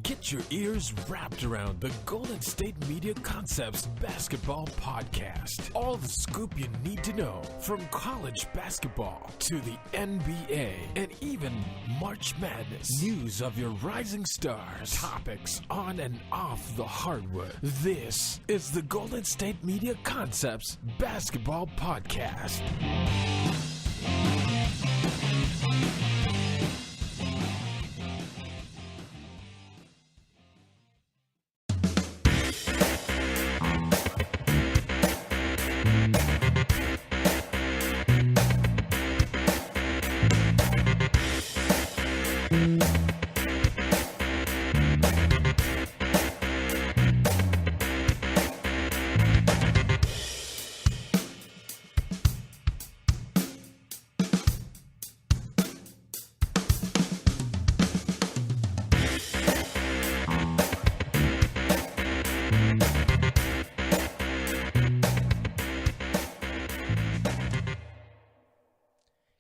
Get your ears wrapped around the Golden State Media Concepts Basketball Podcast. All the scoop you need to know, from college basketball to the NBA and even March Madness. News of your rising stars, topics on and off the hardwood. This is the Golden State Media Concepts Basketball Podcast.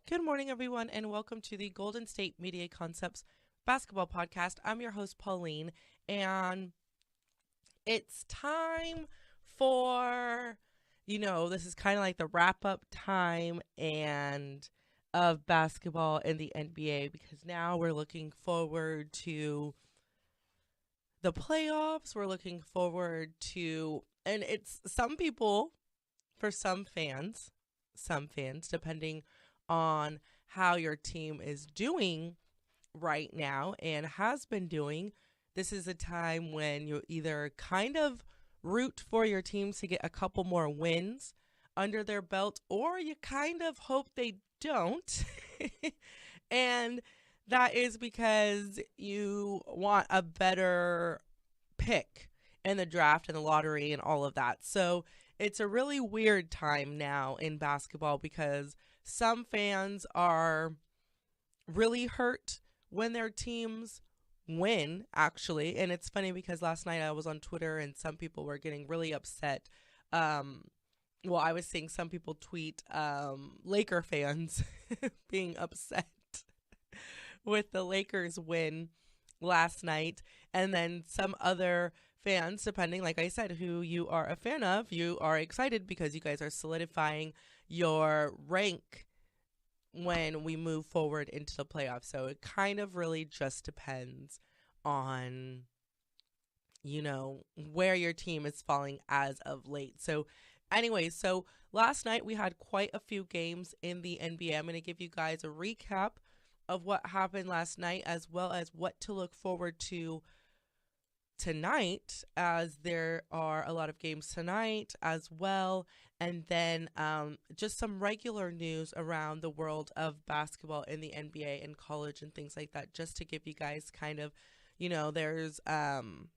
Good morning, everyone, and welcome to the Golden State Media Concepts Basketball Podcast. I'm your host, Pauline, and it's time for, this is kind of like the wrap-up time and of basketball in the NBA, because now we're looking forward to the playoffs. We're looking forward to, and it's some people, for some fans, depending on how your team is doing right now and has been doing, this is a time when you either kind of root for your teams to get a couple more wins under their belt, or you kind of hope they don't. And that is because you want a better pick in the draft and the lottery and all of that. So it's a really weird time now in basketball, because some fans are really hurt when their teams win, actually. And it's funny because last night I was on Twitter and some people were getting really upset. I was seeing some people tweet Laker fans being upset with the Lakers win last night. And then some other fans, depending, like I said, who you are a fan of, you are excited because you guys are solidifying your rank when we move forward into the playoffs. So it kind of really just depends on, where your team is falling as of late. So anyway, so last night we had quite a few games in the NBA. I'm going to give you guys a recap of what happened last night, as well as what to look forward to tonight, as there are a lot of games tonight as well. And then just some regular news around the world of basketball in the NBA and college and things like that, just to give you guys kind of, there's some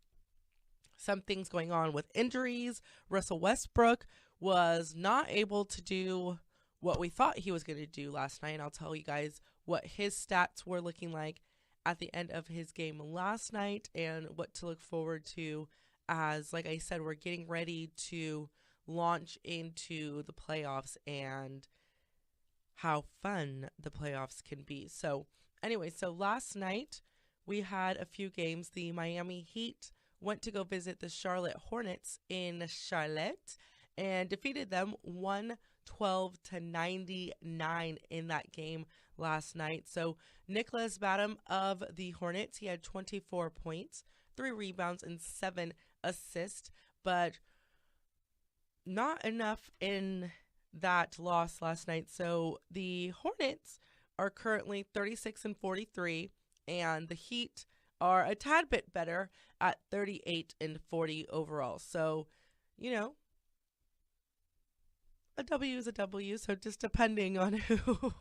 things going on with injuries. Russell Westbrook was not able to do what we thought he was going to do last night. And I'll tell you guys what his stats were looking like at the end of his game last night and what to look forward to, as, like I said, we're getting ready to launch into the playoffs and how fun the playoffs can be. So anyway, so last night we had a few games. The Miami Heat went to go visit the Charlotte Hornets in Charlotte and defeated them 112-99 in that game last night. So Nicholas Batum of the Hornets, he had 24 points, 3 rebounds, and 7 assists, but not enough in that loss last night. So the Hornets are currently 36-43, and the Heat are a tad bit better at 38-40 overall. So, a W is a W, so just depending on who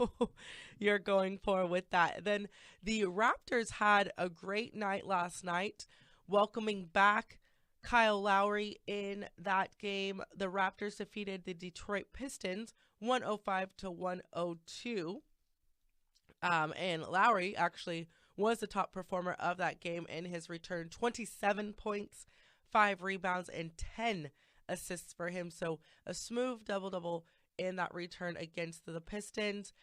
you're going for with that. Then the Raptors had a great night last night, welcoming back Kyle Lowry in that game. The Raptors defeated the Detroit Pistons 105-102. And Lowry actually was the top performer of that game in his return. 27 points, 5 rebounds, and 10 assists for him. So a smooth double-double in that return against the Pistons.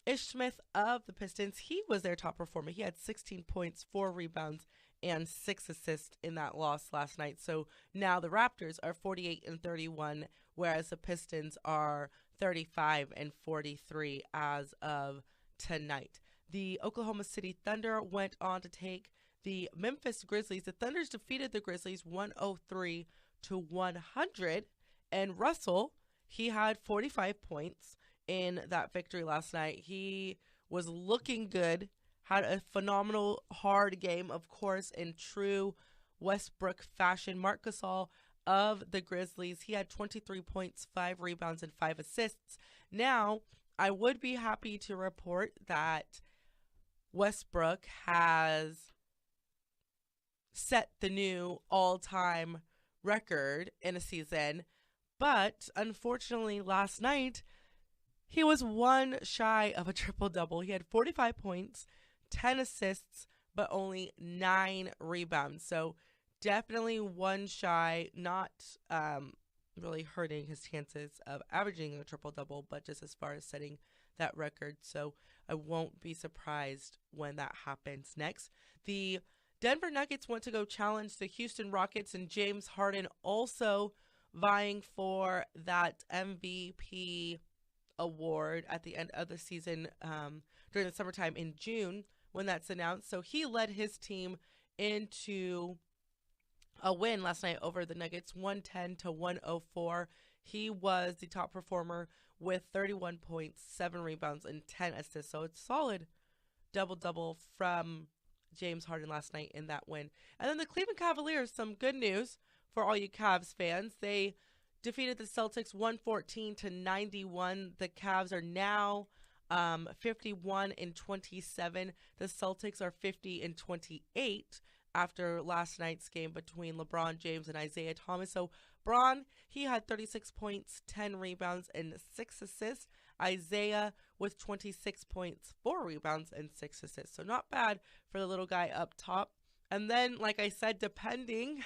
Ish Smith of the Pistons, he was their top performer. He had 16 points, 4 rebounds, and 6 assists in that loss last night. So now the Raptors are 48-31, whereas the Pistons are 35-43 as of tonight. The Oklahoma City Thunder went on to take the Memphis Grizzlies. The Thunders defeated the Grizzlies 103-100, and Russell, he had 45 points in that victory last night. He was looking good, had a phenomenal hard game, of course, in true Westbrook fashion. Marc Gasol of the Grizzlies, he had 23 points, 5 rebounds, and 5 assists. Now, I would be happy to report that Westbrook has set the new all-time record in a season, but unfortunately last night he was one shy of a triple-double. He had 45 points, 10 assists, but only 9 rebounds. So definitely one shy, not really hurting his chances of averaging a triple-double, but just as far as setting that record. So I won't be surprised when that happens next. The Denver Nuggets went to go challenge the Houston Rockets, and James Harden also vying for that MVP award at the end of the season during the summertime in June when that's announced. So he led his team into a win last night over the Nuggets, 110-104. He was the top performer with 31 points, 7 rebounds, and 10 assists. So it's solid double-double from James Harden last night in that win. And then the Cleveland Cavaliers, some good news for all you Cavs fans. They defeated the Celtics 114-91. The Cavs are now 51-27. The Celtics are 50-28 after last night's game between LeBron James and Isaiah Thomas. So Bron, he had 36 points, 10 rebounds, and 6 assists. Isaiah with 26 points, 4 rebounds, and 6 assists. So not bad for the little guy up top. And then, like I said, depending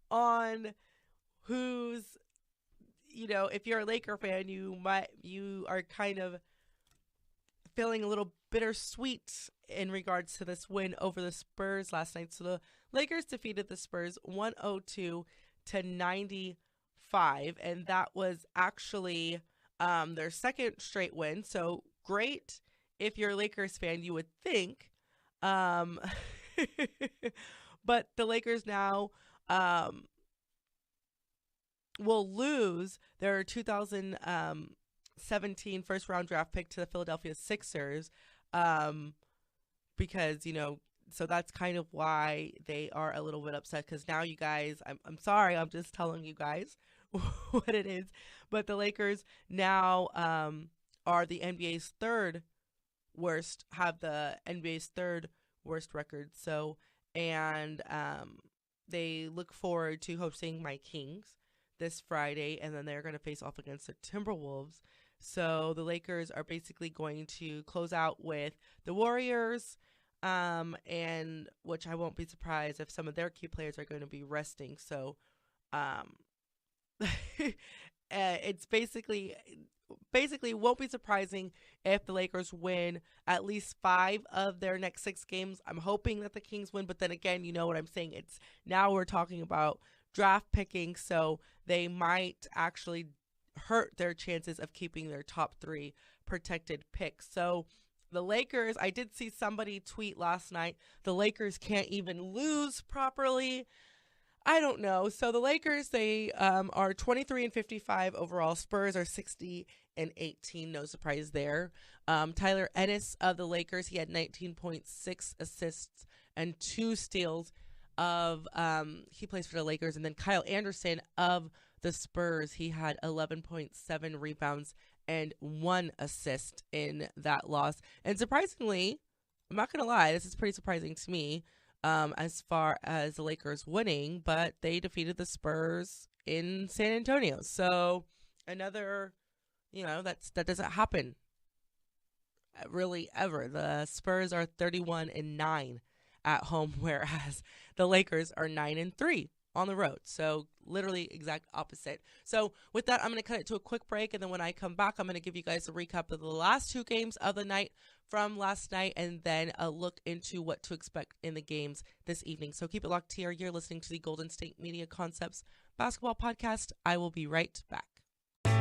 on who's, if you're a Laker fan, you are kind of feeling a little bittersweet in regards to this win over the Spurs last night. So the Lakers defeated the Spurs 102-95, and that was actually their second straight win. So great if you're a Lakers fan, you would think. But the Lakers now will lose their 2017 first round draft pick to the Philadelphia Sixers, because, so that's kind of why they are a little bit upset, because now you guys, I'm sorry, I'm just telling you guys what it is, but the Lakers now are the NBA's third worst record. So, and they look forward to hosting my Kings this Friday, and then they're going to face off against the Timberwolves. So the Lakers are basically going to close out with the Warriors, and which I won't be surprised if some of their key players are going to be resting. So it's basically won't be surprising if the Lakers win at least 5 of their next 6 games. I'm hoping that the Kings win, but then again, you know what I'm saying? It's now we're talking about draft picking, so they might actually hurt their chances of keeping their top 3 protected picks. So the Lakers, I did see somebody tweet last night, the Lakers can't even lose properly. I don't know. So the Lakers, they are 23-55 overall. Spurs are 60-18. No surprise there. Tyler Ennis of the Lakers, he had 19.6 assists and 2 steals. He plays for the Lakers. And then Kyle Anderson of the Spurs, he had 11.7 rebounds and 1 assist in that loss. And surprisingly, I'm not going to lie, this is pretty surprising to me, as far as the Lakers winning, but they defeated the Spurs in San Antonio. So another, that doesn't happen really ever. The Spurs are 31-9 at home, whereas the Lakers are 9-3 on the road. So literally exact opposite. So with that, I'm going to cut it to a quick break. And then when I come back, I'm going to give you guys a recap of the last 2 games of the night from last night, and then a look into what to expect in the games this evening. So keep it locked here. You're listening to the Golden State Media Concepts Basketball Podcast. I will be right back.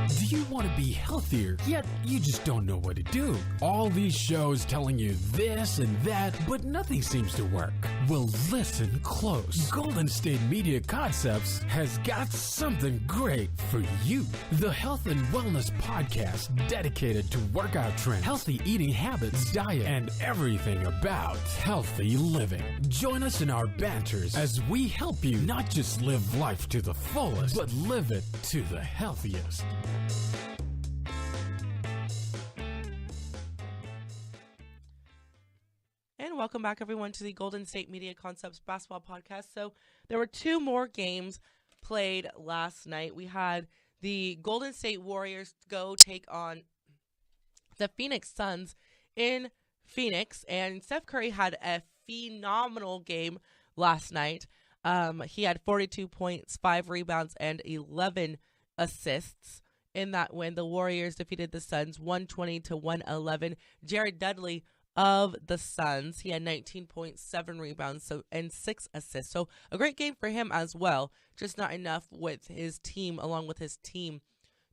Do you want to be healthier, yet you just don't know what to do? All these shows telling you this and that, but nothing seems to work. Well, listen close. Golden State Media Concepts has got something great for you. The Health and Wellness Podcast dedicated to workout trends, healthy eating habits, diet, and everything about healthy living. Join us in our banters as we help you not just live life to the fullest, but live it to the healthiest. And welcome back, everyone, to the Golden State Media Concepts Basketball Podcast. So there were 2 more games played last night. We had the Golden State Warriors go take on the Phoenix Suns in Phoenix, and Steph Curry had a phenomenal game last night. He had 42 points, 5 rebounds, and 11 assists. In that win, the Warriors defeated the Suns 120-111. Jared Dudley of the Suns, he had 19.7 rebounds and 6 assists. So a great game for him as well. Just not enough with his team, along with his team,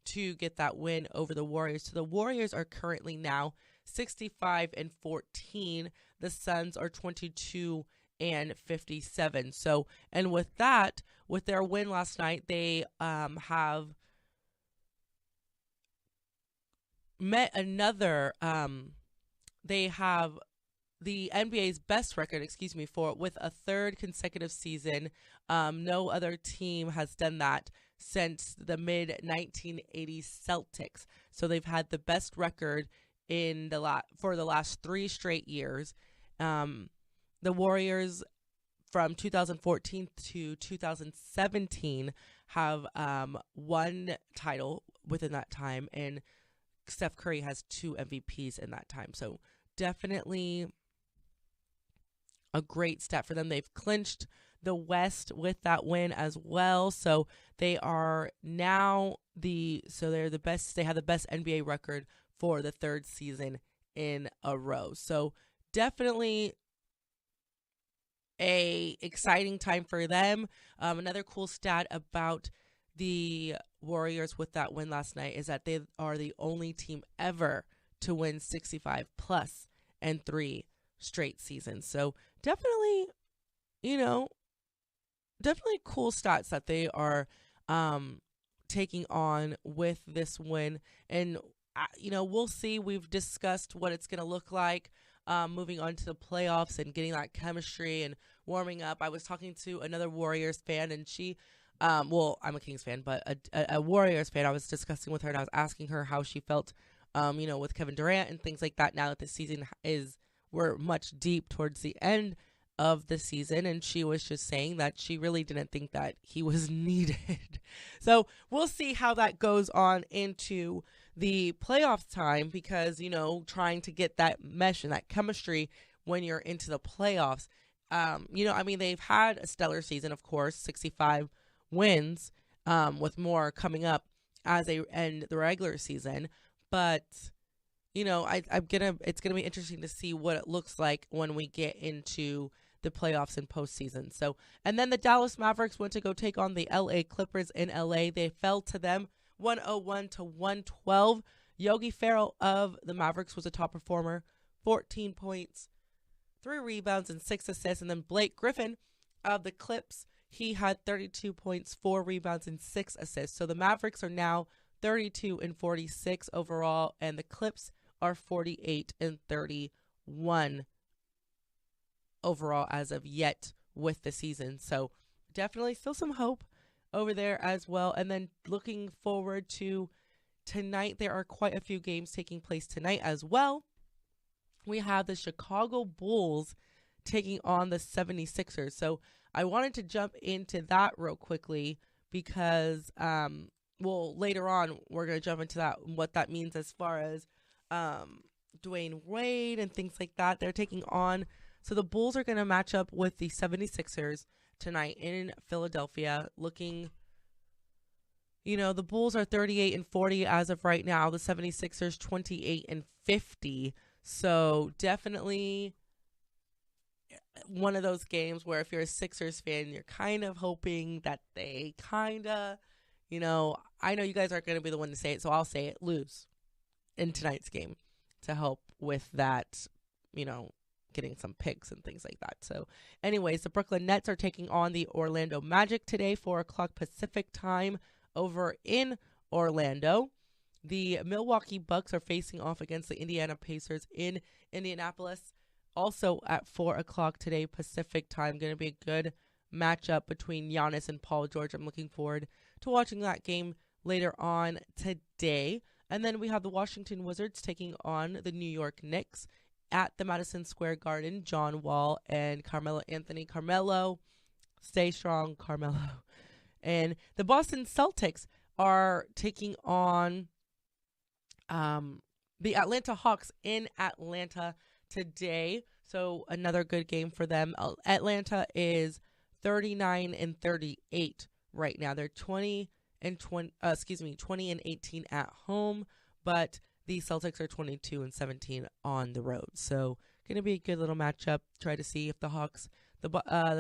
to get that win over the Warriors. So the Warriors are currently now 65-14. The Suns are 22-57. So, and with that, with their win last night, they have met another, they have the NBA's best record, with a 3rd consecutive season. No other team has done that since the mid-1980s Celtics. So they've had the best record in for the last 3 straight years. The Warriors from 2014 to 2017 have one title within that time, and Steph Curry has 2 MVPs in that time. So definitely a great step for them. They've clinched the West with that win as well. So they are now they're the best. They have the best NBA record for the 3rd season in a row. So definitely a exciting time for them. Another cool stat about the Warriors with that win last night is that they are the only team ever to win 65 plus and 3 straight seasons. So definitely, definitely cool stats that they are taking on with this win. And, we'll see. We've discussed what it's going to look like moving on to the playoffs and getting that chemistry and warming up. I was talking to another Warriors fan, and she I'm a Kings fan, but a Warriors fan. I was discussing with her, and I was asking her how she felt, with Kevin Durant and things like that. Now that the season we're much deep towards the end of the season, and she was just saying that she really didn't think that he was needed. So we'll see how that goes on into the playoff time, because, trying to get that mesh and that chemistry when you're into the playoffs, they've had a stellar season, of course, 65 wins, with more coming up as they end the regular season. But, it's gonna be interesting to see what it looks like when we get into the playoffs and postseason. So, and then the Dallas Mavericks went to go take on the LA Clippers in LA. They fell to them 101-112. Yogi Ferrell of the Mavericks was a top performer, 14 points, 3 rebounds, and 6 assists. And then Blake Griffin of the Clips, he had 32 points, 4 rebounds, and 6 assists. So the Mavericks are now 32-46 overall, and the Clips are 48-31 overall as of yet with the season. So definitely still some hope over there as well. And then looking forward to tonight, there are quite a few games taking place tonight as well. We have the Chicago Bulls taking on the 76ers. So I wanted to jump into that real quickly because, later on, we're going to jump into that, what that means as far as Dwayne Wade and things like that. They're taking on, so the Bulls are going to match up with the 76ers. tonight in Philadelphia. Looking, the Bulls are 38-40 as of right now. The 76ers 28-50. So definitely one of those games where if you're a Sixers fan, you're kind of hoping that they kind of, I know you guys aren't going to be the one to say it, so I'll say it, lose in tonight's game to help with that, getting some picks and things like that. So anyways, the Brooklyn Nets are taking on the Orlando Magic today, 4 o'clock Pacific time over in Orlando. The Milwaukee Bucks are facing off against the Indiana Pacers in Indianapolis, also at 4 o'clock today Pacific time. Going to be a good matchup between Giannis and Paul George. I'm looking forward to watching that game later on today. And then we have the Washington Wizards taking on the New York Knicks at the Madison Square Garden. John Wall and Carmelo Anthony. Carmelo, stay strong, Carmelo. And the Boston Celtics are taking on the Atlanta Hawks in Atlanta today. So another good game for them. Atlanta is 39-38 right now. They're 20 and 18 at home, but the Celtics are 22-17 on the road. So going to be a good little matchup. Try to see if the Hawks, the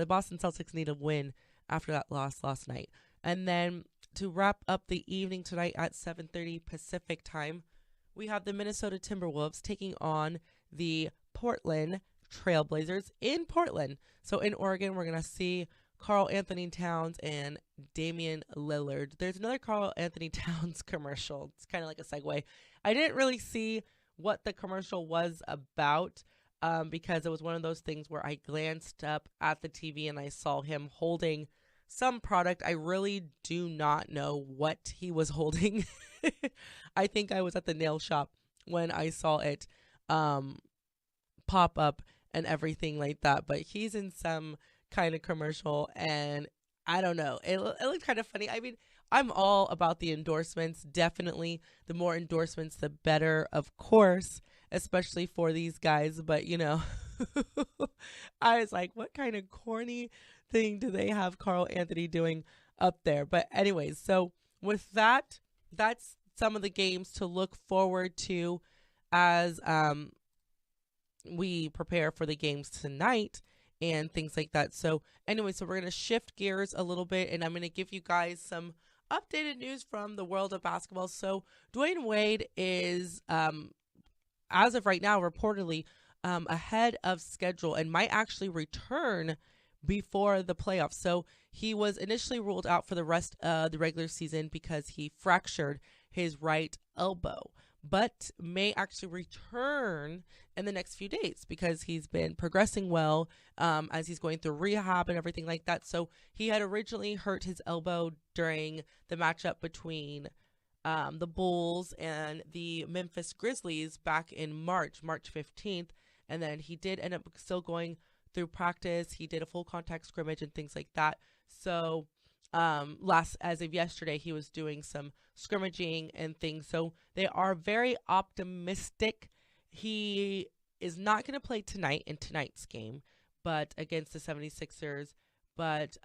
Boston Celtics need a win after that loss last night. And then to wrap up the evening tonight at 7:30 Pacific time, we have the Minnesota Timberwolves taking on the Portland Trailblazers in Portland. So in Oregon, we're going to see Karl Anthony Towns and Damian Lillard. There's another Karl Anthony Towns commercial. It's kind of like a segue. I didn't really see what the commercial was about because it was one of those things where I glanced up at the TV and I saw him holding some product. I really do not know what he was holding. I think I was at the nail shop when I saw it pop up and everything like that. But he's in some kind of commercial and I don't know. It looked kind of funny. I mean, I'm all about the endorsements. Definitely the more endorsements, the better, of course, especially for these guys. But, I was like, what kind of corny thing do they have Karl Anthony doing up there? But anyways, so with that, that's some of the games to look forward to as we prepare for the games tonight and things like that. So anyway, so we're going to shift gears a little bit and I'm going to give you guys some updated news from the world of basketball. So Dwayne Wade is, as of right now, reportedly ahead of schedule and might actually return before the playoffs. So he was initially ruled out for the rest of the regular season because he fractured his right elbow, but may actually return in the next few days because he's been progressing well as he's going through rehab and everything like that. So he had originally hurt his elbow during the matchup between the Bulls and the Memphis Grizzlies back in March 15th. And then he did end up still going through practice. He did a full contact scrimmage and things like that. So as of yesterday, he was doing some scrimmaging and things. So they are very optimistic. He is not going to play tonight in tonight's game, but against the 76ers, but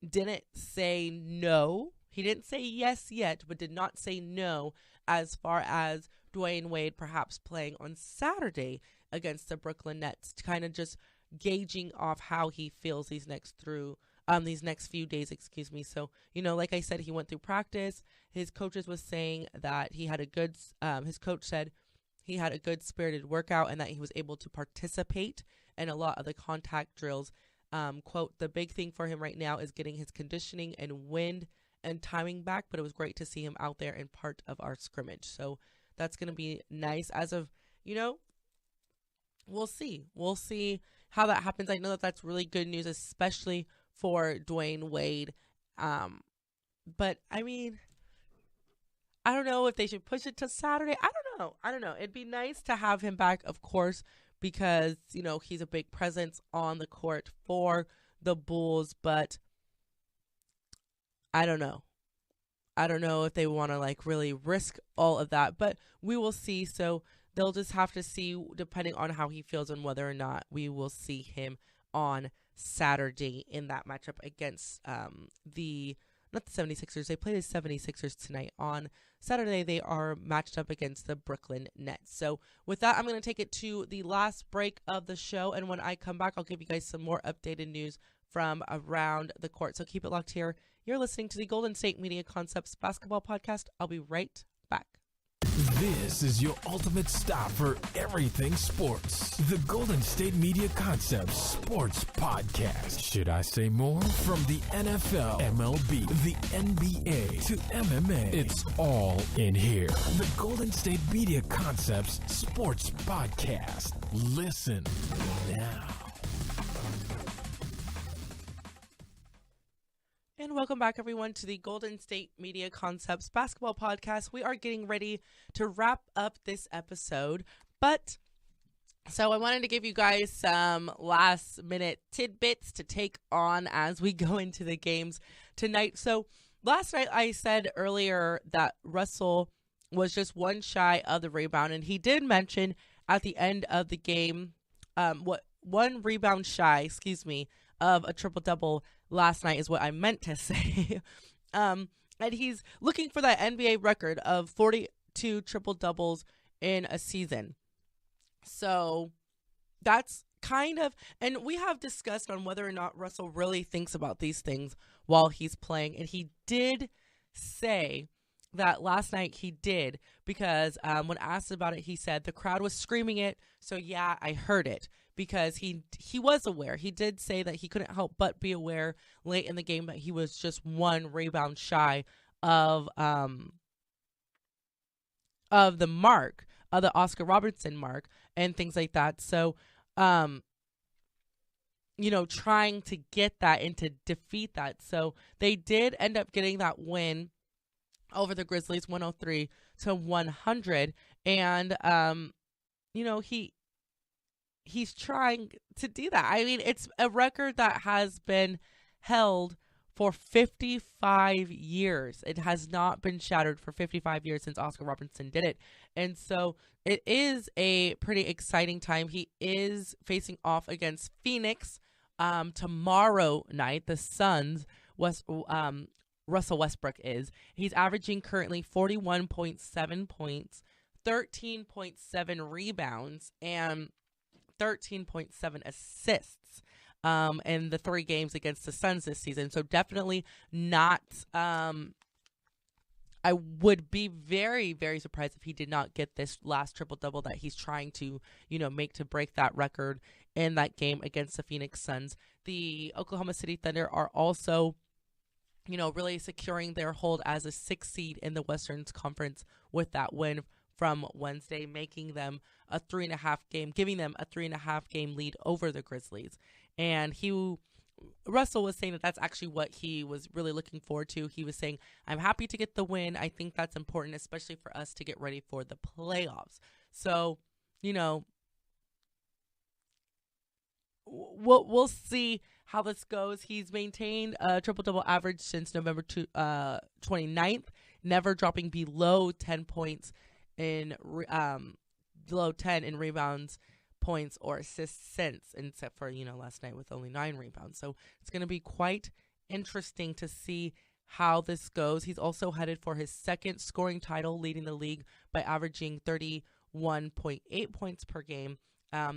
didn't say no. He didn't say yes yet, but did not say no as far as Dwayne Wade perhaps playing on Saturday against the Brooklyn Nets, kind of just gauging off how he feels these next few days, So, like I said, he went through practice. His coaches was saying that he had his coach said he had a good spirited workout and that he was able to participate in a lot of the contact drills. Quote, the big thing for him right now is getting his conditioning and wind and timing back, but it was great to see him out there in part of our scrimmage. So that's going to be nice as of, we'll see how that happens. I know that that's really good news, especially for Dwayne Wade. But I mean, I don't know if they should push it to Saturday. I don't know. It'd be nice to have him back, of course, because, he's a big presence on the court for the Bulls, but I don't know. I don't know if they want to really risk all of that, but we will see. So they'll just have to see depending on how he feels and whether or not we will see him on Saturday in that matchup against not the 76ers. They play the 76ers tonight. On Saturday, they are matched up against the Brooklyn Nets. So with that, I'm going to take it to the last break of the show. And when I come back, I'll give you guys some more updated news from around the court. So keep it locked here. You're listening to the Golden State Media Concepts Basketball Podcast. I'll be right back. This is your ultimate stop for everything sports. The Golden State Media Concepts Sports Podcast. Should I say more? From the NFL, MLB, the NBA to MMA, it's all in here. The Golden State Media Concepts Sports Podcast. Listen now. And welcome back, everyone, to the Golden State Media Concepts Basketball Podcast. We are getting ready to wrap up this episode, so I wanted to give you guys some last-minute tidbits to take on as we go into the games tonight. So last night I said earlier that Russell was just one shy of the rebound, and he did mention at the end of the game one rebound shy, of a triple-double last night is what I meant to say. And he's looking for that NBA record of 42 triple-doubles in a season. So that's kind of, and we have discussed on whether or not Russell really thinks about these things while he's playing. And he did say that last night he did, because when asked about it, he said the crowd was screaming it. So yeah, I heard it. Because he was aware. He did say that he couldn't help but be aware late in the game that he was just one rebound shy of the mark, of the Oscar Robertson mark and things like that. So, trying to get that and to defeat that. So they did end up getting that win over the Grizzlies, 103-100. And, he's trying to do that. I mean, it's a record that has been held for 55 years. It has not been shattered for 55 years since Oscar Robertson did it. And so it is a pretty exciting time. He is facing off against Phoenix tomorrow night. The Suns, Russell Westbrook is. He's averaging currently 41.7 points, 13.7 rebounds, and 13.7 assists in the 3 games against the Suns this season. So definitely not, I would be very, very surprised if he did not get this last triple-double that he's trying to, make to break that record in that game against the Phoenix Suns. The Oklahoma City Thunder are also, really securing their hold as a 6th seed in the Western Conference with that win from Wednesday, making them a 3.5 game, giving them a 3.5 game lead over the Grizzlies. And Russell was saying that that's actually what he was really looking forward to. He was saying, I'm happy to get the win. I think that's important, especially for us to get ready for the playoffs. So, we'll see how this goes. He's maintained a triple-double average since November 29th, never dropping below 10 points in below 10 in rebounds, points, or assists since, except for last night with only 9 rebounds. So it's going to be quite interesting to see how this goes. He's also headed for his 2nd scoring title, leading the league by averaging 31.8 points per game,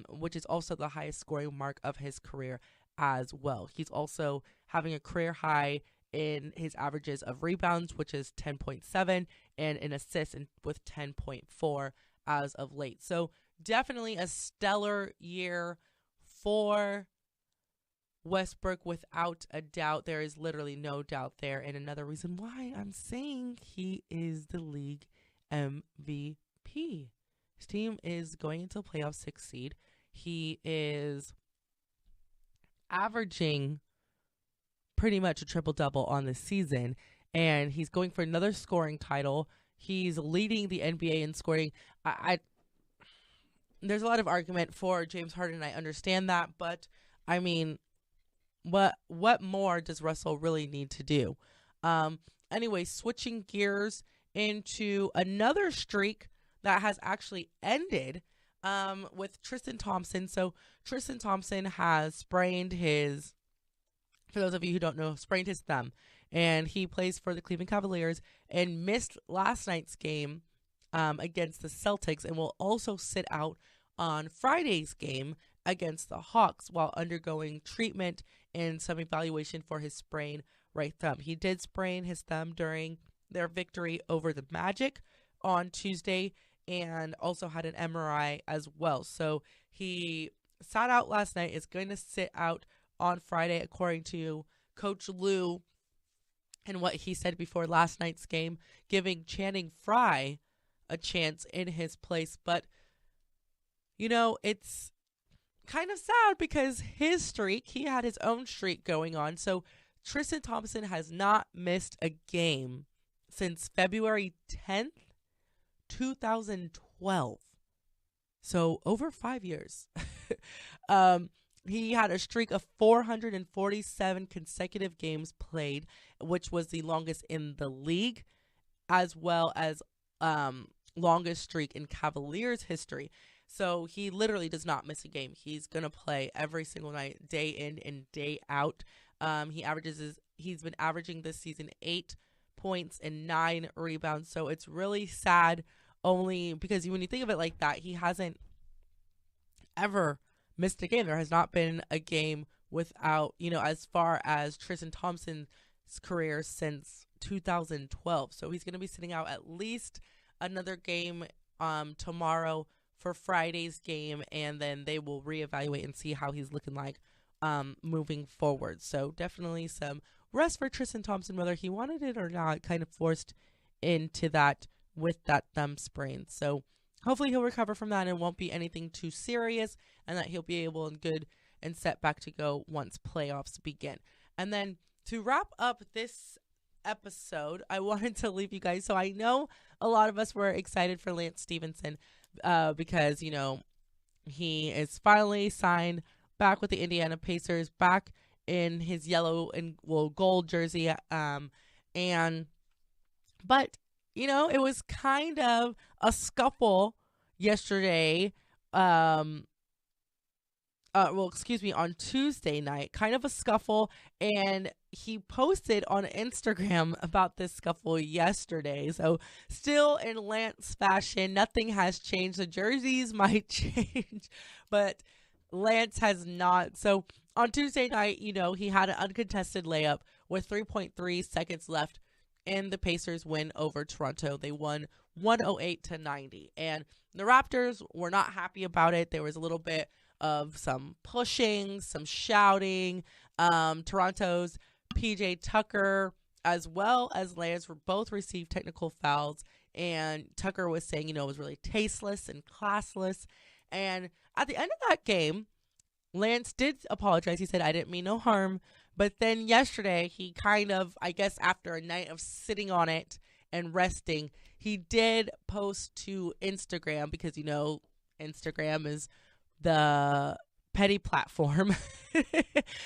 which is also the highest scoring mark of his career as well. He's also having a career high in his averages of rebounds, which is 10.7, and in assists with 10.4 as of late. So definitely a stellar year for Westbrook, without a doubt. There is literally no doubt there. And another reason why I'm saying he is the league MVP. His team is going into playoff 6th seed. He is averaging pretty much a triple-double on the season, and he's going for another scoring title. He's leading the NBA in scoring. There's a lot of argument for James Harden. I understand that, but I mean, what more does Russell really need to do? Anyway, switching gears into another streak that has actually ended with Tristan Thompson. So Tristan Thompson has sprained his, for those of you who don't know, sprained his thumb. And he plays for the Cleveland Cavaliers and missed last night's game against the Celtics, and will also sit out on Friday's game against the Hawks while undergoing treatment and some evaluation for his sprained right thumb. He did sprain his thumb during their victory over the Magic on Tuesday and also had an MRI as well. So he sat out last night, is going to sit out on Friday, according to Coach Lou and what he said before last night's game, giving Channing Frye a chance in his place. But, you know, it's kind of sad because his streak, he had his own streak going on. So Tristan Thompson has not missed a game since February 10th, 2012. So over 5 years. He had a streak of 447 consecutive games played, which was the longest in the league, as well as longest streak in Cavaliers history. So he literally does not miss a game. He's going to play every single night, day in and day out. He's been averaging this season 8 points and 9 rebounds. So it's really sad, only because when you think of it like that, he hasn't ever missed a game. There has not been a game without, as far as Tristan Thompson's career, since 2012. So he's going to be sitting out at least another game tomorrow for Friday's game, and then they will reevaluate and see how he's looking like moving forward. So definitely some rest for Tristan Thompson, whether he wanted it or not, kind of forced into that with that thumb sprain. So hopefully he'll recover from that and it won't be anything too serious, and that he'll be able and good and set back to go once playoffs begin. And then to wrap up this episode, I wanted to leave you guys. So I know a lot of us were excited for Lance Stevenson because, he is finally signed back with the Indiana Pacers, back in his yellow and gold jersey. But it was kind of a scuffle yesterday. On Tuesday night, kind of a scuffle, and he posted on Instagram about this scuffle yesterday. So still in Lance fashion, nothing has changed. The jerseys might change, but Lance has not. So on Tuesday night, he had an uncontested layup with 3.3 seconds left, and the Pacers win over Toronto. They won 108-90, and the Raptors were not happy about it. There was a little bit of some pushing, some shouting. Toronto's PJ Tucker as well as Lance were both received technical fouls, and Tucker was saying, it was really tasteless and classless. And at the end of that game, Lance did apologize. He said, "I didn't mean no harm." But then yesterday, he kind of, I guess after a night of sitting on it and resting, he did post to Instagram, because, Instagram is the petty platform.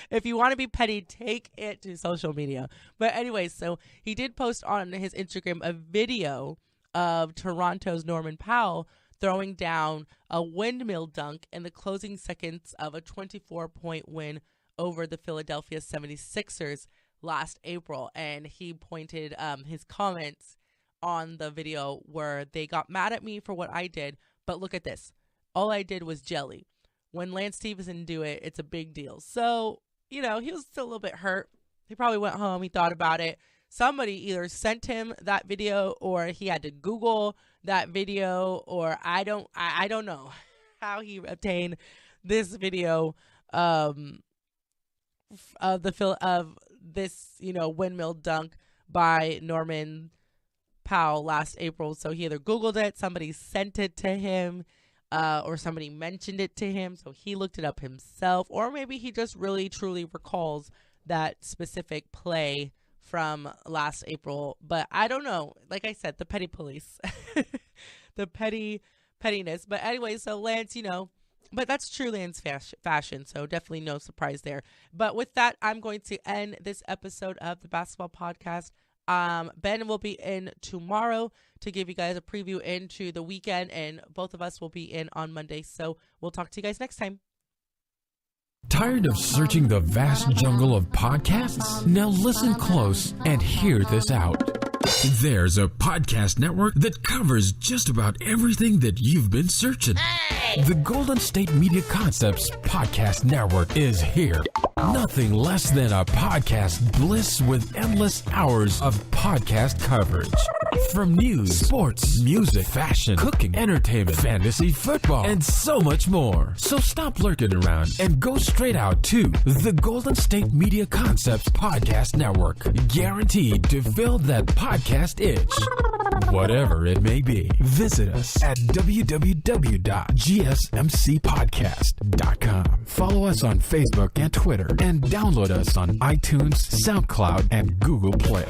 If you want to be petty, take it to social media. But anyway, so he did post on his Instagram a video of Toronto's Norman Powell throwing down a windmill dunk in the closing seconds of a 24-point win over the Philadelphia 76ers last April. And he pointed his comments on the video where they got mad at me for what I did, but look at this. All I did was jelly. When Lance Stevenson do it, it's a big deal. So, he was still a little bit hurt. He probably went home. He thought about it. Somebody either sent him that video, or he had to Google that video, or I don't know how he obtained this video of this, windmill dunk by Norman Powell last April. So he either Googled it, somebody sent it to him, or somebody mentioned it to him, so he looked it up himself, or maybe he just really truly recalls that specific play from last April. But I don't know. Like I said, the petty police, the pettiness. But anyway, so Lance, but that's true Lance fashion, so definitely no surprise there. But with that, I'm going to end this episode of the Basketball Podcast. Ben will be in tomorrow to give you guys a preview into the weekend, and both of us will be in on Monday. So we'll talk to you guys next time. Tired of searching the vast jungle of podcasts? Now listen close and hear this out. There's a podcast network that covers just about everything that you've been searching. The Golden State Media Concepts Podcast Network is here. Nothing less than a podcast bliss with endless hours of podcast coverage. From news, sports, music, fashion, cooking, entertainment, fantasy, football, and so much more. So stop lurking around and go straight out to the Golden State Media Concepts Podcast Network. Guaranteed to fill that podcast itch. Whatever it may be. Visit us at www.gsmcpodcast.com. Follow us on Facebook and Twitter, and download us on iTunes, SoundCloud, and Google Play.